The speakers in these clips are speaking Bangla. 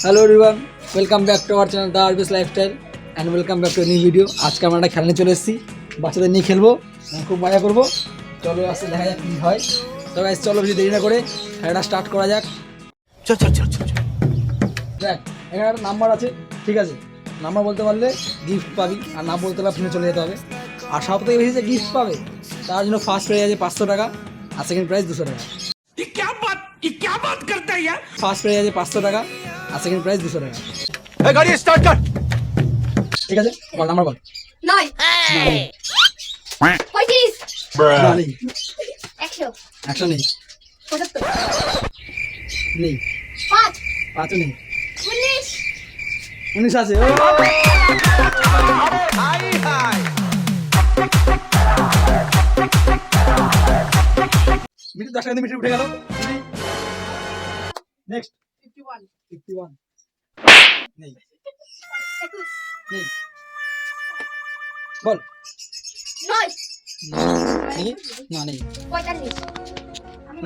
Hello everyone, welcome back to our channel the Arbis lifestyle and welcome back to new video. আজকে আমরা একটা খেলা নিয়ে চলে এসেছি, বাচ্চাদের নিয়ে খেলবো, খুব মজা করবো। চলো আসতে দেখা যাক কী হয়। তো গাইস চলো বেশি দেরি না করে খেলাটা স্টার্ট করা যাক। চল চল চল চল দেখ এখানে একটা নাম্বার আছে, ঠিক আছে? নাম্বার বলতে পারলে গিফট পাবি, আর না বলতে পারলে ফোনে চলে যেতে হবে। আর সব থেকে বেশি যে গিফট পাবে তার জন্য ফার্স্ট প্রাইজ আছে 500 টাকা আর সেকেন্ড প্রাইজ 200 টাকা। ফার্স্ট প্রাইজ আছে 500 টাকা আর সেকেন্ড প্রাইজ 200 টাকা। এই গাড়ি স্টার্ট কর। ঠিক আছে, বল নাম্বার বল। 9 35 না নেই, 100 100 নেই, 75 নেই, 5 5 নেই, 19 19 আছে। হাই হাই মিনিট 10 টাকা দিয়ে মিনিট উঠে গেল। নেক্সট 51 নেই, 21 নেই, বল। 9 নেই, না নেই, 45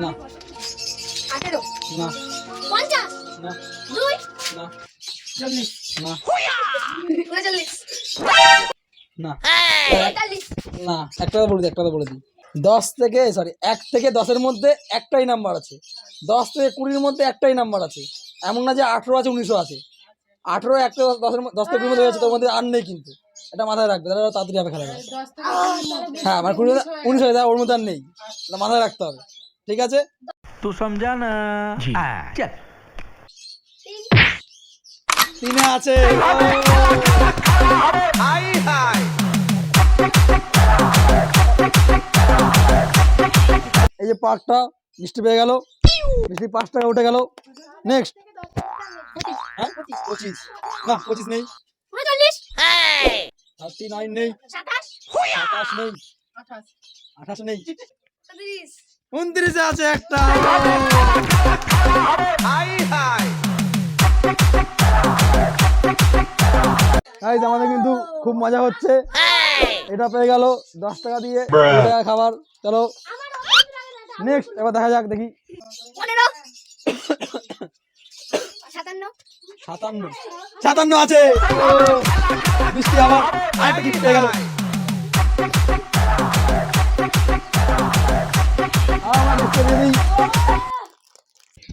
না 18 না 50 না 2 না 40 না 39 না 45 না, একটা বলে দিই, একটা বলে দিই। 1 থেকে 10-এর মধ্যে একটাই নাম্বার আছে, 10 থেকে 20-এর মধ্যে একটাই নাম্বার আছে। এমন না যে 18 আছে 19 আছে। 18 1 থেকে 10 থেকে 20-এর মধ্যে হয়েছে, তোর মধ্যে আর নেই কিন্তু, এটা মাথায় রাখবে, তাহলে তাড়াতাড়ি হবে খেলা। হ্যাঁ মানে 19 হয়ে যায়, ওর মধ্যে আর নেই, এটা মাথায় রাখতে হবে, ঠিক আছে? तू समझा ना जी चल 3-এ আছে। হাই হাই এই যে পার্কটা মিষ্টি পেয়ে গেল, মিষ্টি 5 টাকা উঠে গেল। নেক্সট 25, না 25 নেই, 39 39 নেই, 27 27 নেই, 28 নেই, 30 29-এ আছে একটা। হাই হাই গাইস আমাদের কিন্তু খুব মজা হচ্ছে। এটা পেয়ে গেল 10 টাকা দিয়ে 2 টাকা খাবার। চলো নেক্সট, এবার দেখা যাক, দেখি। 15 57 57 আছে। বৃষ্টি আবার আরেকটা gift পেয়ে গেল। আমার gift দিয়ে দিই।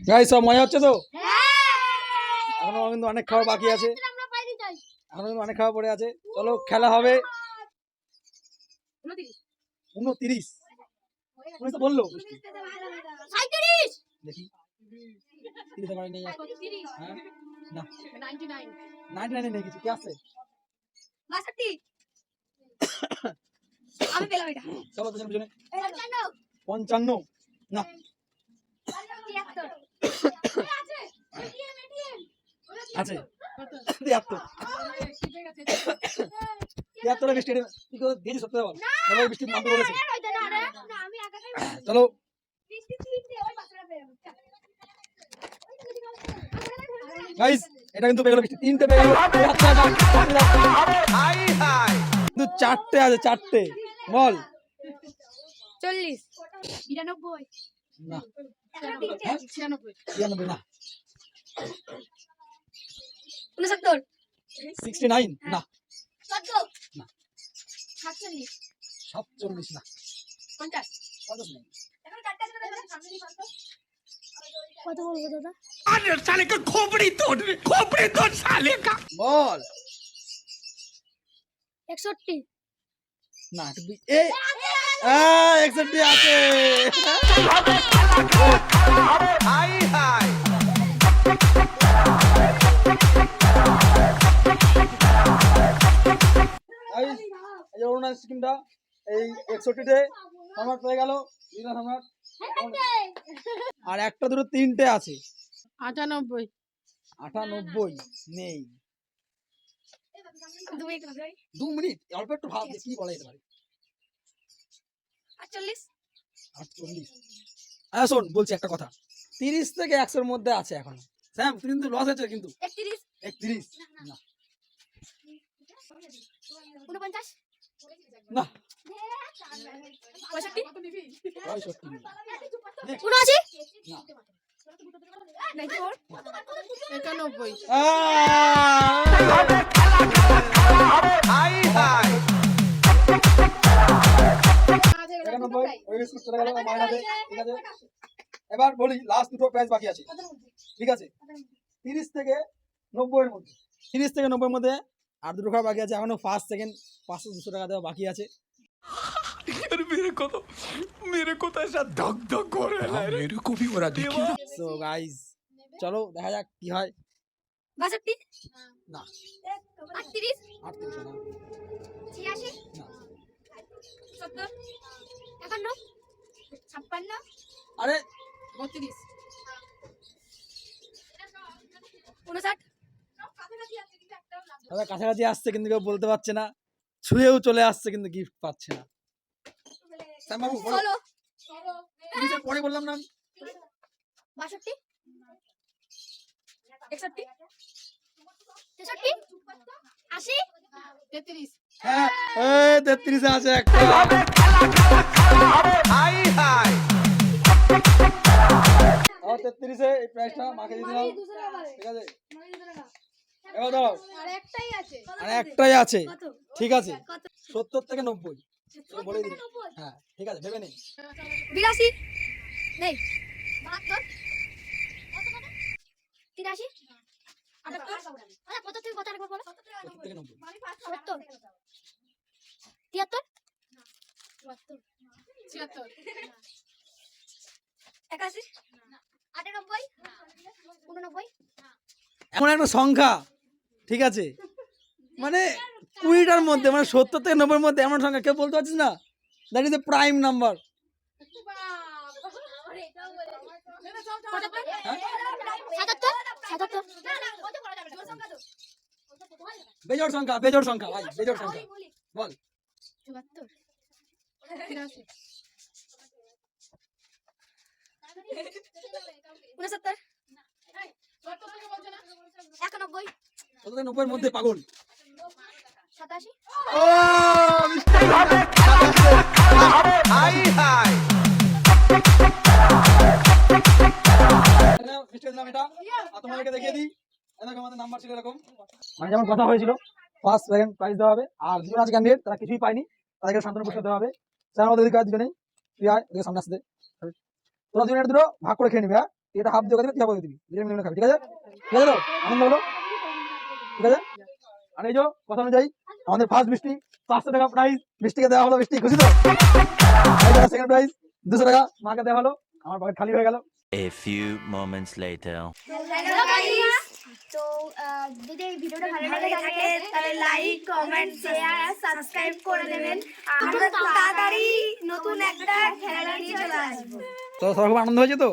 গাইস সব মজা হচ্ছে তো? এখনো কিন্তু অনেক খাবার বাকি আছে, আমরা বাইরে যাই এখনো কিন্তু অনেক খাবার পড়ে আছে। চলো খেলা হবে। 29 29 তো বললো। 37 দেখি 30 এর নেই আর। 30 হ্যাঁ না 99 99 নেই, কিছু কি আছে? 62 আমি পেলাম এটা চলো পেছনে পেছনে। 55 55 না 73 আছে 73 73 বৃষ্টি কি করে দিয়েছি সত্যি বল। না বৃষ্টি নামতে বলেছে। আমি একাই চলো 63 ওই বাচ্চাটা পেয়ে গাইস এটা কিন্তু পেয়ে গেল, বৃষ্টি 3টে পেয়ে গেল। হাই হাই কিন্তু 4টে আছে, 4টে বল। 40 92 না 96 96 না 69 69 না 14 না 47 47 না 50 50 নেই। এখন চারটা আছে না সামনে কত বলবো দাদা अरे साले का खोपड़ी तोड़ साले का বল 61 না একটু এ 61 আছে। হাই হাই গাইস এই যে অরুণাচল স্কিমটা এই 61টে আমার পেয়ে গেল বিনা সম্রাট। আর একটা দুটো 3টে আছে। 98 98 নেই। 2 মিনিট অল্প একটু ভাব যে কি বলা যেতে পারে। 48 48 শোন বলছি একটা কথা, 30 থেকে 100-এর মধ্যে আছে এখন। স্যাম তুই কিন্তু লস হয়েছে কিন্তু। 31 31 না 49 না 65 65 নেই। 79 না 94 91 91 ওই বিস্কুট চলে গেল মাইনাসে, ঠিক আছে। এবার বলি লাস্ট দুটো প্রাইস বাকি আছে, ঠিক আছে। 30 থেকে 90 এর মধ্যে, 30 থেকে 90 এর মধ্যে আর দুটো খাওয়া বাকি আছে। এখনো ফার্স্ট সেকেন্ড 500-200 টাকা দেওয়া বাকি আছে। यार मेरे को तो ऐसा धक धक हो रहा है मेरे को भी हो रहा देखिए সো গাইস চলো দেখা যাক কি হয়। 62 না 38 38 না 86 না 70 51 56 আরে 32 59 দাদা কাছাকাছি আসছে কিন্তু কেউ বলতে পারছে না, ছুঁয়েও চলে আসছে কিন্তু গিফট পাচ্ছে না। শ্যামবাবু বলো, 16 30 এর পরে বললাম না আমি? 62 61 63 80 33 হ্যাঁ এই 33 এ আছে একটা। আর 33 এ এই প্রাইসটা মাকে দিয়ে দিলাম, ঠিক আছে। এবার দাও আর একটাই আছে আর একটাই আছে, ঠিক আছে। 70 থেকে 90 তো বলে দিই। হ্যাঁ ঠিক আছে ভেবে নেই। 82 নেই 72 83 78 আরে কত থেকে কত আরেকবার বলো 70 থেকে 90 70 73 76 81 98 89 এমন একটা সংখ্যা, ঠিক আছে, মানে 20টার মধ্যে, মানে 70 থেকে 90 এর মধ্যে এমন সংখ্যা কেউ বলতে পারছিস না। That is the prime number. বেজোড় সংখ্যা, বেজোড় সংখ্যা ভাই, বেজোড় সংখ্যা বল। 91 কত থেকে 90 এর মধ্যে পাগল। 87 ও মিস্টার দিলাম এটা, আর তোমাদেরকে দেখিয়ে দিই। এরকম আমাদের নাম্বার ছিল এরকম, মানে যেমন কথা হয়েছিল ফার্স্ট সেকেন্ড প্রাইজ দেওয়া হবে। আর দুজন আছে ক্যান্ডিডেট তারা কিছুই পায়নি, তাদেরকে সান্ত্বনা পুরস্কার দেওয়া হবে। স্যার আমাদের দিকে দুজনেই তুই আয় এদিকে সামনে আসতে, তোরা দুজনের দুটো ভাগ করে খেয়ে নিবি। হ্যাঁ তুই এটা হাফ দিয়ে দিবি, তুই হাফ দিয়ে দিবি, দুজনে মিলে খাবি, ঠিক আছে। ঠিক আছে তো আনন্দ হলো, ঠিক আছে। আর এই যে কথা অনুযায়ী আমাদের ফার্স্ট মিষ্টি 500 টাকা প্রাইজ মিষ্টিকে দেওয়া হলো। মিষ্টি খুশি তো? সেকেন্ড প্রাইজ 200 টাকা মাকে দেওয়া হলো। আমার পকেট খালি হয়ে গেল। A few moments later. Hello guys তো যদি এই ভিডিওটা ভালো লেগে থাকে তাহলে লাইক কমেন্ট শেয়ার আর সাবস্ক্রাইব করে দেবেন। আমরা তাড়াতাড়ি নতুন একটা খেলা নিয়ে চলে আসবো। তো সবার খুব আনন্দ হয়েছে তো?